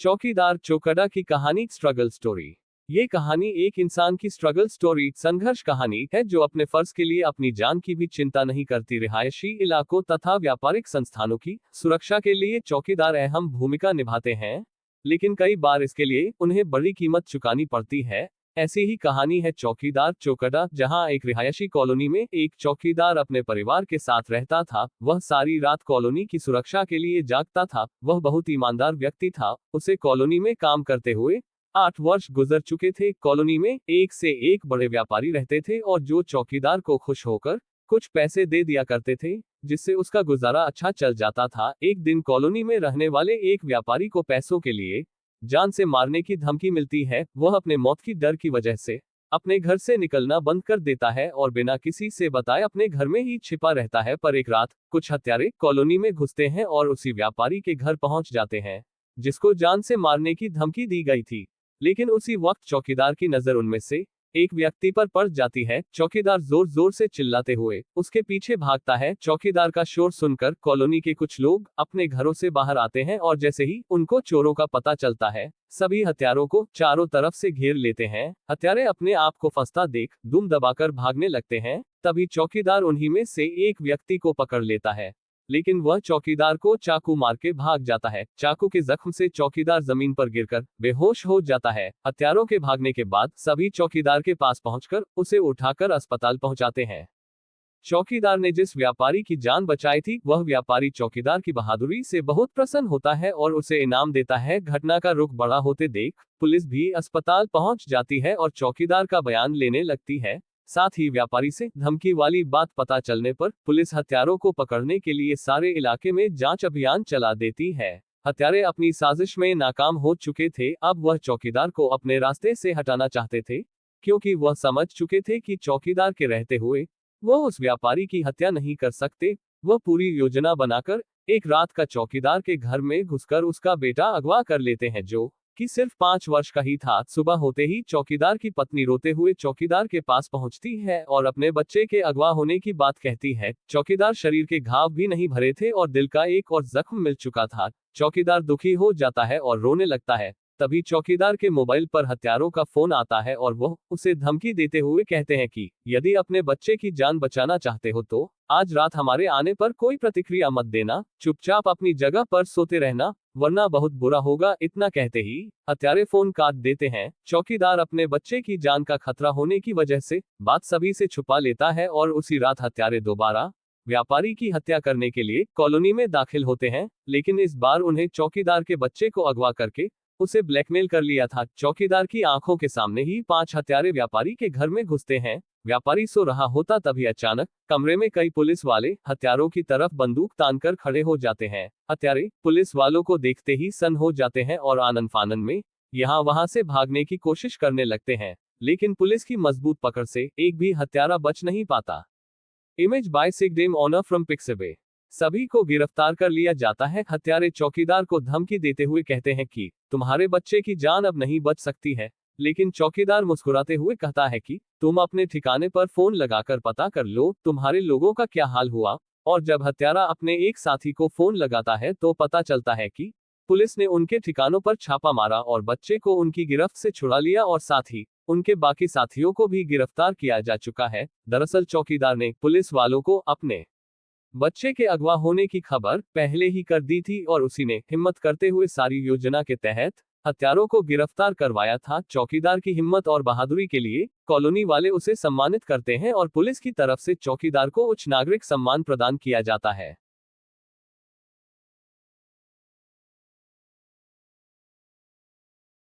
चौकीदार चोकड़ा की कहानी स्ट्रगल स्टोरी। ये कहानी एक इंसान की स्ट्रगल स्टोरी, संघर्ष कहानी है जो अपने फर्ज के लिए अपनी जान की भी चिंता नहीं करती। रिहायशी इलाकों तथा व्यापारिक संस्थानों की सुरक्षा के लिए चौकीदार अहम भूमिका निभाते हैं, लेकिन कई बार इसके लिए उन्हें बड़ी कीमत चुकानी पड़ती है। ऐसी ही कहानी है चौकीदार चोकड़ा, जहां एक रिहायशी कॉलोनी में एक चौकीदार अपने परिवार के साथ रहता था। वह सारी रात कॉलोनी की सुरक्षा के लिए जागता था। वह बहुत ईमानदार व्यक्ति था। उसे कॉलोनी में काम करते हुए 8 वर्ष गुजर चुके थे। कॉलोनी में एक से एक बड़े व्यापारी रहते थे और जो चौकीदार को खुश होकर कुछ पैसे दे दिया करते थे, जिससे उसका गुजारा अच्छा चल जाता था। एक दिन कॉलोनी में रहने वाले एक व्यापारी को पैसों के लिए जान से मारने की धमकी मिलती है। वह अपने मौत की डर की वजह से अपने घर से निकलना बंद कर देता है और बिना किसी से बताए अपने घर में ही छिपा रहता है। पर एक रात कुछ हत्यारे कॉलोनी में घुसते हैं और उसी व्यापारी के घर पहुंच जाते हैं, जिसको जान से मारने की धमकी दी गई थी। लेकिन उसी वक्त चौकीदार की नजर उनमें से एक व्यक्ति पर पड़ जाती है। चौकीदार जोर जोर से चिल्लाते हुए उसके पीछे भागता है। चौकीदार का शोर सुनकर कॉलोनी के कुछ लोग अपने घरों से बाहर आते हैं और जैसे ही उनको चोरों का पता चलता है, सभी हत्यारों को चारों तरफ से घेर लेते हैं। हत्यारे अपने आप को फंसता देख दुम दबाकर भागने लगते हैं। तभी चौकीदार उन्हीं में से एक व्यक्ति को पकड़ लेता है, लेकिन वह चौकीदार को चाकू मार के भाग जाता है। चाकू के जख्म से चौकीदार जमीन पर गिरकर बेहोश हो जाता है। हत्यारों के भागने के बाद सभी चौकीदार के पास पहुंचकर उसे उठाकर अस्पताल पहुंचाते हैं। चौकीदार ने जिस व्यापारी की जान बचाई थी, वह व्यापारी चौकीदार की बहादुरी से बहुत प्रसन्न होता है और उसे इनाम देता है। घटना का रुख बड़ा होते देख पुलिस भी अस्पताल पहुंच जाती है और चौकीदार का बयान लेने लगती है। साथ ही व्यापारी से धमकी वाली बात पता चलने पर पुलिस हत्यारों को पकड़ने के लिए सारे इलाके में जांच अभियान चला देती है। हत्यारे अपनी साजिश में नाकाम हो चुके थे। अब वह चौकीदार को अपने रास्ते से हटाना चाहते थे, क्योंकि वह समझ चुके थे कि चौकीदार के रहते हुए वह उस व्यापारी की हत्या नहीं कर सकते। वह पूरी योजना बनाकर एक रात का चौकीदार के घर में घुसकर उसका बेटा अगवा कर लेते हैं, जो कि सिर्फ 5 वर्ष का ही था। सुबह होते ही चौकीदार की पत्नी रोते हुए चौकीदार के पास पहुंचती है और अपने बच्चे के अगवा होने की बात कहती है। चौकीदार शरीर के घाव भी नहीं भरे थे और दिल का एक और जख्म मिल चुका था। चौकीदार दुखी हो जाता है और रोने लगता है। तभी चौकीदार के मोबाइल पर हत्यारों का फोन आता है और वो उसे धमकी देते हुए कहते हैं कि यदि अपने बच्चे की जान बचाना चाहते हो तो आज रात हमारे आने पर कोई प्रतिक्रिया मत देना, चुपचाप अपनी जगह पर सोते रहना, वरना बहुत बुरा होगा। इतना कहते ही हत्यारे फोन काट देते हैं। चौकीदार अपने बच्चे की जान का खतरा होने की वजह से बात सभी से छुपा लेता है और उसी रात हत्यारे दोबारा व्यापारी की हत्या करने के लिए कॉलोनी में दाखिल होते हैं, लेकिन इस बार उन्हें चौकीदार के बच्चे को अगवा करके उसे ब्लैकमेल कर लिया था। चौकीदार की आंखों के सामने ही 5 हत्यारे व्यापारी के घर में घुसते हैं। व्यापारी सो रहा होता तभी अचानक कमरे में कई पुलिस वाले हत्यारों की तरफ बंदूक तानकर खड़े हो जाते हैं। हत्यारे पुलिस वालों को देखते ही सन्न हो जाते हैं और आनन फानन में यहाँ वहां से भागने की कोशिश करने लगते हैं, लेकिन पुलिस की मजबूत पकड़ से एक भी हत्यारा बच नहीं पाता। Image by Sigdem Onur from Pixabay. सभी को गिरफ्तार कर लिया जाता है। हत्यारे चौकीदार को धमकी देते हुए कहते हैं कि तुम्हारे बच्चे की जान अब नहीं बच सकती है, लेकिन चौकीदार मुस्कुराते हुए कहता है कि तुम अपने ठिकाने पर फोन लगाकर पता कर लो तुम्हारे लोगों का क्या हाल हुआ। और जब हत्यारा अपने एक साथी को फोन लगाता है तो पता चलता है कि पुलिस ने उनके ठिकानों पर छापा मारा और बच्चे को उनकी गिरफ्त से छुड़ा लिया और साथ ही उनके बाकी साथियों को भी गिरफ्तार किया जा चुका है। दरअसल चौकीदार ने पुलिस वालों को अपने बच्चे के अगवा होने की खबर पहले ही कर दी थी और उसी ने हिम्मत करते हुए सारी योजना के तहत हत्यारों को गिरफ्तार करवाया था। चौकीदार की हिम्मत और बहादुरी के लिए कॉलोनी वाले उसे सम्मानित करते हैं और पुलिस की तरफ से चौकीदार को उच्च नागरिक सम्मान प्रदान किया जाता है।